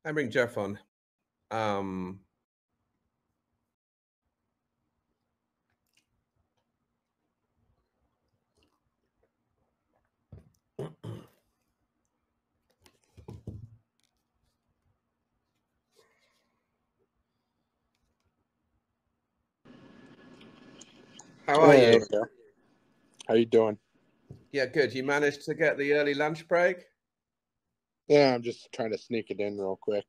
I bring Jeff on. How are you? How you doing? Yeah, good. You managed to get the early lunch break? Yeah, I'm just trying to sneak it in real quick.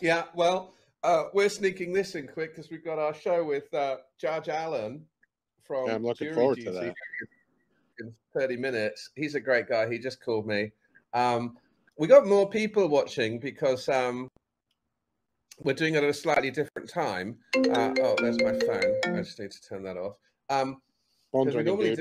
Yeah, well, we're sneaking this in quick because we've got our show with Judge Allen from I'm looking Jury forward to Duty that. in 30 minutes. He's a great guy. He just called me. We got more people watching because we're doing it at a slightly different time. Oh, there's my phone. I just need to turn that off. Phone's We ringing, normally dude.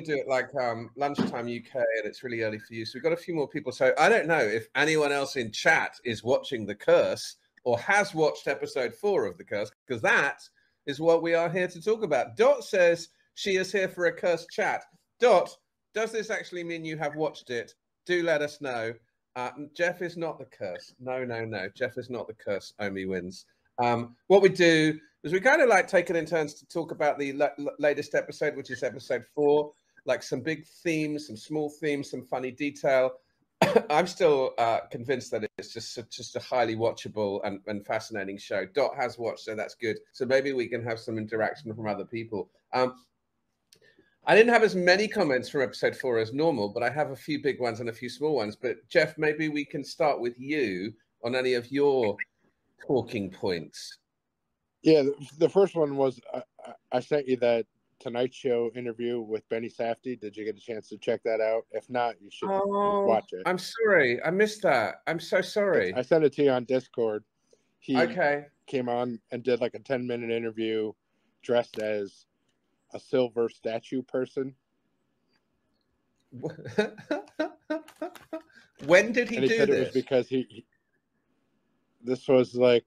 do it like lunchtime UK, and it's really early for you. So we've got a few more people. So I don't know if anyone else in chat is watching The Curse or has watched episode 4 of The Curse, because that is what we are here to talk about. Dot says she is here for a Curse chat. Dot, does this actually mean you have watched it? Do let us know. Jeff is not the Curse. No. Jeff is not the Curse. Omi wins. What we do is we kind of like take it in turns to talk about the latest episode, which is episode 4, like some big themes, some small themes, some funny detail. I'm still convinced that it's just a highly watchable and fascinating show. Dot has watched, so that's good. So maybe we can have some interaction from other people. I didn't have as many comments from episode 4 as normal, but I have a few big ones and a few small ones. But Jeff, maybe we can start with you on any of your talking points. Yeah, the first one was I sent you that Tonight Show interview with Benny Safdie. Did you get a chance to check that out? If not, you should watch it. I'm sorry. I missed that. I'm so sorry. I sent it to you on Discord. He Okay. came on and did like a 10-minute interview dressed as a silver statue person. When did he do said this? It was because this was like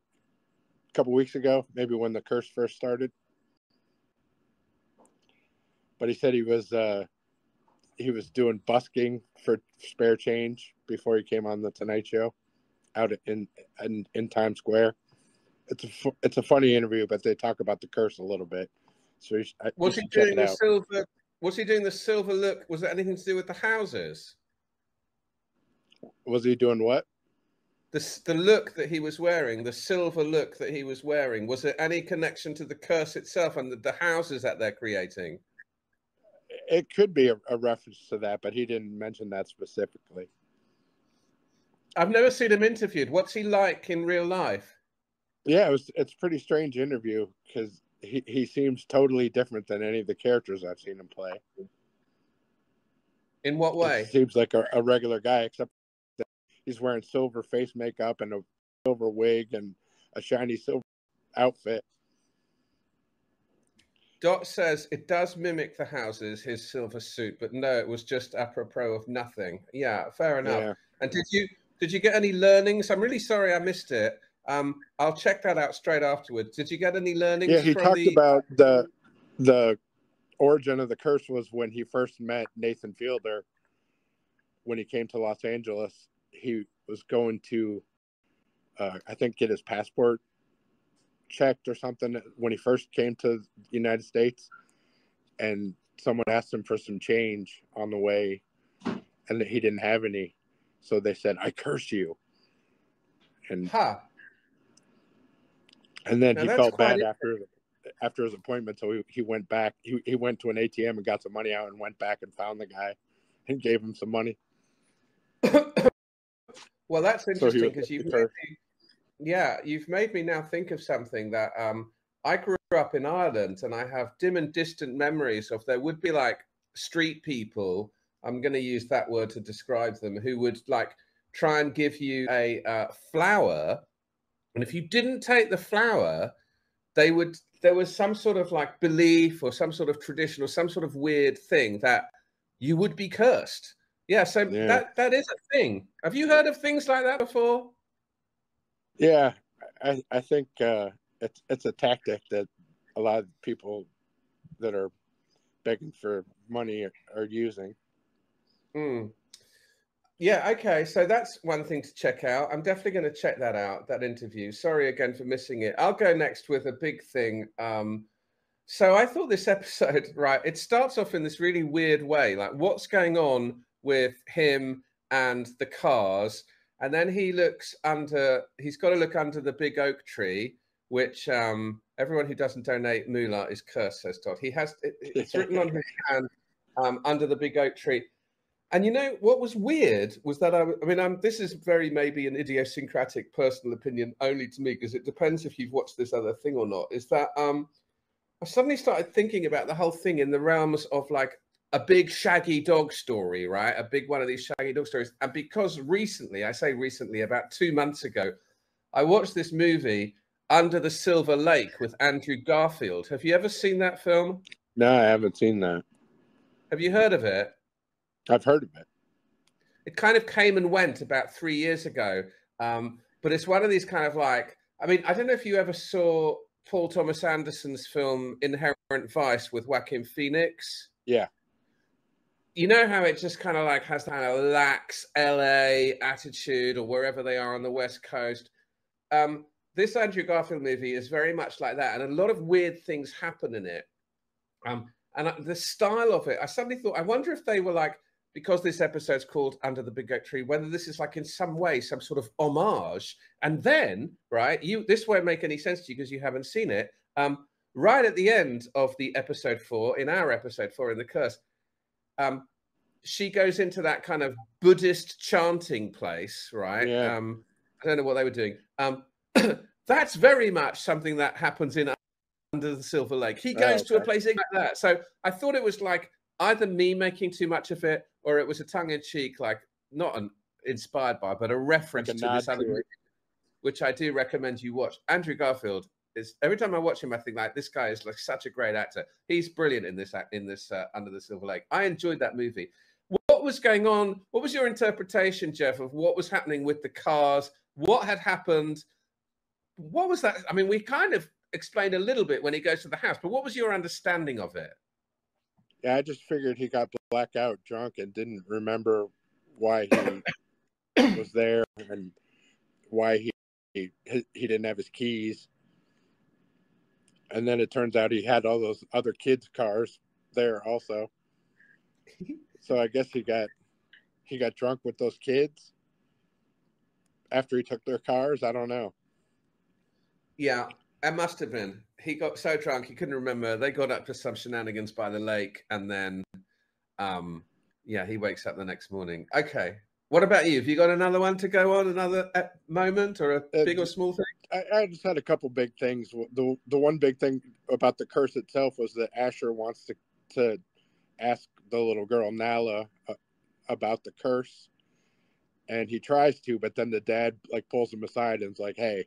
a couple weeks ago, maybe when the curse first started. But he said he was doing busking for spare change before he came on the Tonight Show out in Times Square. It's a funny interview, but they talk about the curse a little bit. So was he doing the silver? Was he doing the silver look? Was it anything to do with the houses? Was he doing what? The look that he was wearing, the silver look that he was wearing, was there any connection to the curse itself and the houses that they're creating? It could be a reference to that, but he didn't mention that specifically. I've never seen him interviewed. What's he like in real life? Yeah, it's a pretty strange interview because he seems totally different than any of the characters I've seen him play. In what way? It seems like a regular guy, except that he's wearing silver face makeup and a silver wig and a shiny silver outfit. Dot says it does mimic the houses, his silver suit, but no, it was just apropos of nothing. Yeah, fair enough. Yeah. And did you get any learnings? I'm really sorry I missed it. I'll check that out straight afterwards. Did you get any learnings? Yeah, he talked about the origin of the curse was when he first met Nathan Fielder. When he came to Los Angeles, he was going to, I think, get his passport checked or something when he first came to the United States, and someone asked him for some change on the way, and he didn't have any, so they said, "I curse you." And and then he felt bad after his appointment, so he went back. He went to an ATM and got some money out and went back and found the guy and gave him some money. Well, that's interesting because you've made me now think of something that I grew up in Ireland, and I have dim and distant memories of there would be like street people, I'm going to use that word to describe them, who would like try and give you a flower, and if you didn't take the flower, there was some sort of like belief or some sort of tradition or some sort of weird thing that you would be cursed. Yeah, so that is a thing. Have you heard of things like that before? Yeah, I think it's a tactic that a lot of people that are begging for money are using. Yeah, okay. So that's one thing to check out. I'm definitely going to check that out, that interview. Sorry again for missing it. I'll go next with a big thing. So I thought this episode, right, it starts off in this really weird way. Like, what's going on with him and the cars? And then he's got to look under the big oak tree, which everyone who doesn't donate moolah is cursed, says Todd. It's written on his hand under the big oak tree. And you know what was weird was that this is very maybe an idiosyncratic personal opinion only to me, because it depends if you've watched this other thing or not. Is that I suddenly started thinking about the whole thing in the realms of like a big shaggy dog story, right? A big one of these shaggy dog stories. And because recently, I say recently, about 2 months ago, I watched this movie Under the Silver Lake with Andrew Garfield. Have you ever seen that film? No, I haven't seen that. Have you heard of it? I've heard of it. It kind of came and went about 3 years ago. But it's one of these kind of like, I don't know if you ever saw Paul Thomas Anderson's film Inherent Vice with Joaquin Phoenix. Yeah. You know how it just kind of like has that kind of lax LA attitude, or wherever they are on the West Coast. This Andrew Garfield movie is very much like that. And a lot of weird things happen in it. And the style of it, I suddenly thought, I wonder if they were like, because this episode's called Under the Big Oak Tree, whether this is like in some way, some sort of homage. And then, right, this won't make any sense to you because you haven't seen it. Right at the end of the episode 4, in our episode 4 in The Curse, she goes into that kind of Buddhist chanting place, right? Yeah. I don't know what they were doing. That's very much something that happens in Under the Silver Lake. He goes to a place like that. So I thought it was like either me making too much of it, or it was a tongue-in-cheek, like not inspired by, but a reference to this other movie, which I do recommend you watch. Andrew Garfield is, every time I watch him, I think like this guy is like such a great actor. He's brilliant in this Under the Silver Lake. I enjoyed that movie. What was going on? What was your interpretation, Jeff, of what was happening with the cars? What had happened? What was that? I mean, we kind of explained a little bit when he goes to the house, but what was your understanding of it? Yeah, I just figured he got blackout drunk and didn't remember why he was there and why he didn't have his keys. And then it turns out he had all those other kids' cars there also. So I guess he got drunk with those kids after he took their cars. I don't know. Yeah, it must have been. He got so drunk he couldn't remember. They got up to some shenanigans by the lake, and then, he wakes up the next morning. Okay, what about you? Have you got another one to go on? Another moment, or a big or small thing? I just had a couple big things. The one big thing about the curse itself was that Asher wants to ask the little girl Nala about the curse, and he tries to, but then the dad like pulls him aside and is like, "Hey,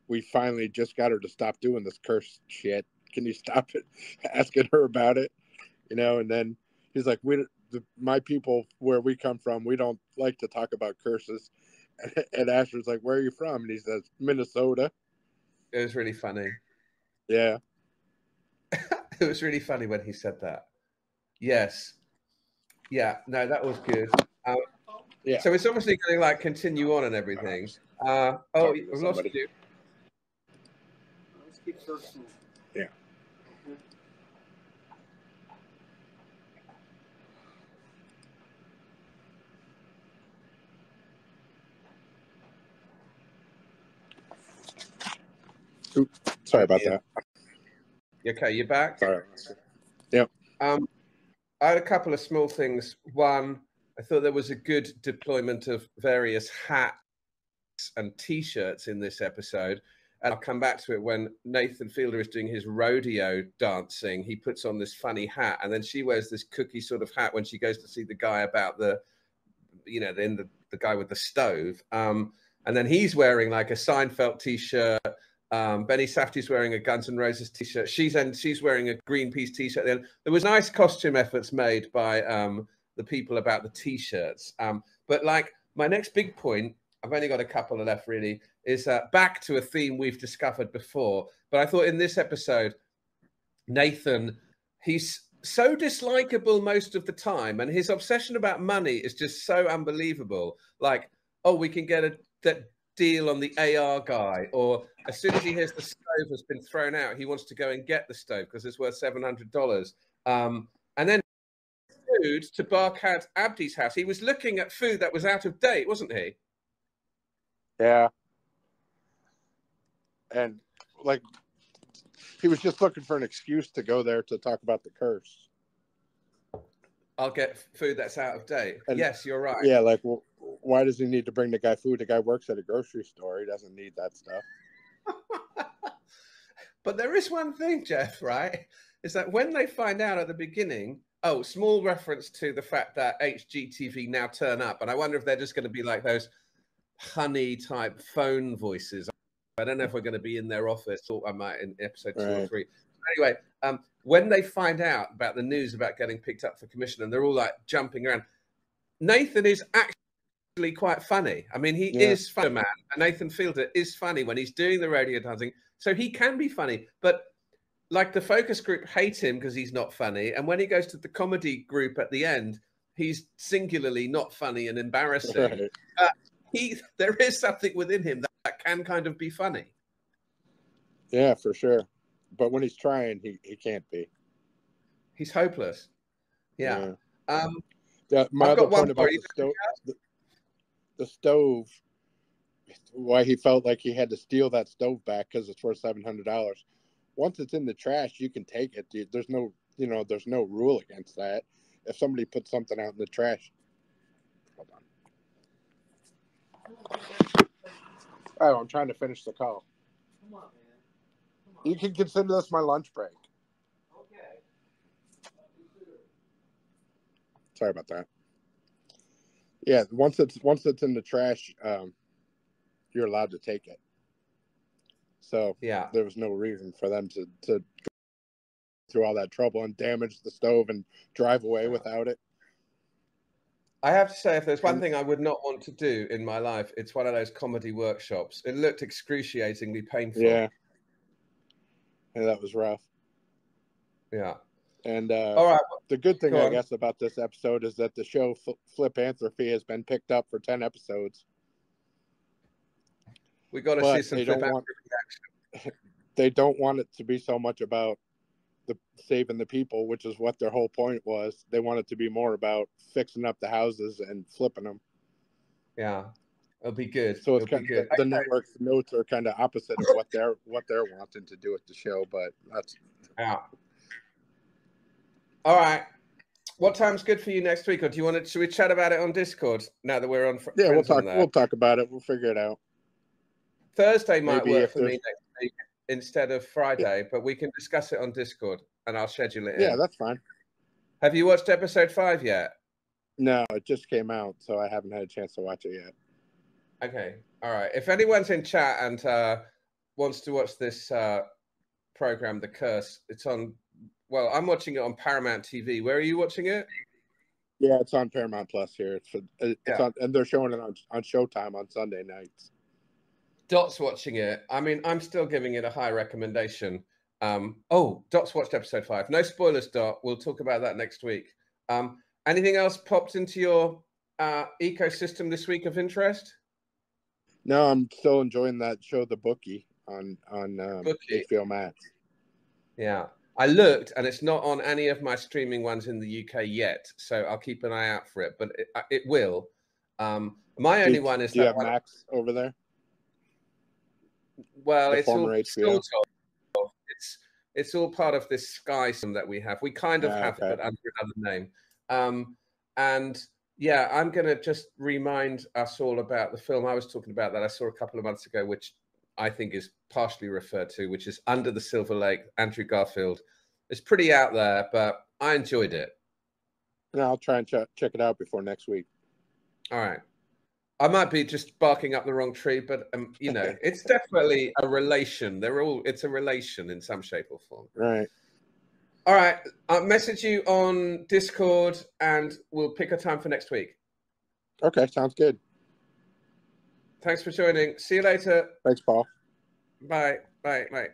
we finally just got her to stop doing this curse shit. Can you stop it?" Asking her about it, and then he's like, my people where we come from, we don't like to talk about curses. And Asher's like, "Where are you from?" And he says, "Minnesota." It was really funny. Yeah. It was really funny when he said that. Yes. Yeah, no, that was good. Yeah. So it's obviously going to like continue on and everything. I've lost you. Let's keep searching. Yeah. Oops, sorry about that. Okay, you're back? Sorry. Yep. I had a couple of small things. One, I thought there was a good deployment of various hats and T-shirts in this episode. And I'll come back to it when Nathan Fielder is doing his rodeo dancing. He puts on this funny hat, and then she wears this cookie sort of hat when she goes to see the guy about the guy with the stove. And then he's wearing like a Seinfeld T-shirt. Benny Safdie's wearing a Guns N' Roses T-shirt. She's wearing a Greenpeace T-shirt. Then there was nice costume efforts made by the people about the T-shirts. But like my next big point, I've only got a couple left really, is back to a theme we've discovered before. But I thought in this episode, Nathan, he's so dislikable most of the time, and his obsession about money is just so unbelievable. Like, oh, we can get that deal on the AR guy, or as soon as he hears the stove has been thrown out, he wants to go and get the stove because it's worth $700. And then food to Barkhad Abdi's house. He was looking at food that was out of date, wasn't he? Yeah. And like, he was just looking for an excuse to go there to talk about the curse. I'll get food that's out of date. And, yes, you're right. Yeah, like, well, why does he need to bring the guy food? The guy works at a grocery store. He doesn't need that stuff. But there is one thing, Jeff, right? Is that when they find out at the beginning, oh, small reference to the fact that HGTV now turn up. And I wonder if they're just going to be like those honey type phone voices. I don't know if we're going to be in their office, or I might in episode 2 or 3. Anyway, when they find out about the news about getting picked up for commission, and they're all like jumping around, Nathan is actually quite funny. I mean, he is funny, man. And Nathan Fielder is funny when he's doing the radio dancing, so he can be funny. But like, the focus group hate him because he's not funny, and when he goes to the comedy group at the end, he's singularly not funny and embarrassing. There is something within him that can kind of be funny. Yeah, for sure. But when he's trying, he can't be. He's hopeless. Yeah. My other point about the stove, why he felt like he had to steal that stove back because it's worth $700. Once it's in the trash, you can take it. There's no, there's no rule against that. If somebody puts something out in the trash, hold on. Oh, I'm trying to finish the call. Come on, man. Come on. You can consider this my lunch break. Okay. Sorry about that. Yeah, once it's in the trash, you're allowed to take it. So yeah, there was no reason for them to go through all that trouble and damage the stove and drive away without it. I have to say, if there's one thing I would not want to do in my life, it's one of those comedy workshops. It looked excruciatingly painful. Yeah, that was rough. Yeah. And all right, the good thing, I guess, about this episode is that the show Flipanthropy has been picked up for 10 episodes. We got to see some Flipanthropy action. They don't want it to be so much about saving the people, which is what their whole point was. They want it to be more about fixing up the houses and flipping them. Yeah, it'll be good. So it's kind of the network's notes are kind of opposite of what they're wanting to do with the show, but that's all right. What time's good for you next week, or do you want to? Should we chat about it on Discord now that we're on? Yeah, we'll talk. We'll talk about it. We'll figure it out. Thursday might work for me next week instead of Friday, but we can discuss it on Discord and I'll schedule it in. Yeah, that's fine. Have you watched episode 5 yet? No, it just came out, so I haven't had a chance to watch it yet. Okay. All right. If anyone's in chat and wants to watch this program, The Curse, it's on, well, I'm watching it on Paramount TV. Where are you watching it? Yeah, it's on Paramount Plus here. It's on, and they're showing it on Showtime on Sunday nights. Dot's watching it. I mean, I'm still giving it a high recommendation. Dot's watched episode 5. No spoilers, Dot. We'll talk about that next week. Anything else popped into your ecosystem this week of interest? No, I'm still enjoying that show, The Bookie, on HBO Max. Yeah. I looked, and it's not on any of my streaming ones in the UK yet, so I'll keep an eye out for it, but it will. My only one is do you have Max over there? Well, it's all part of this Sky system that we have. We kind of have it under another name. And yeah, I'm going to just remind us all about the film I was talking about that I saw a couple of months ago, which I think is partially referred to, which is Under the Silver Lake, Andrew Garfield. It's pretty out there, but I enjoyed it. Yeah, I'll try and check it out before next week. All right. I might be just barking up the wrong tree, but it's definitely a relation. It's a relation in some shape or form. Right. All right. I'll message you on Discord and we'll pick a time for next week. Okay. Sounds good. Thanks for joining. See you later. Thanks, Paul. Bye. Bye. Bye.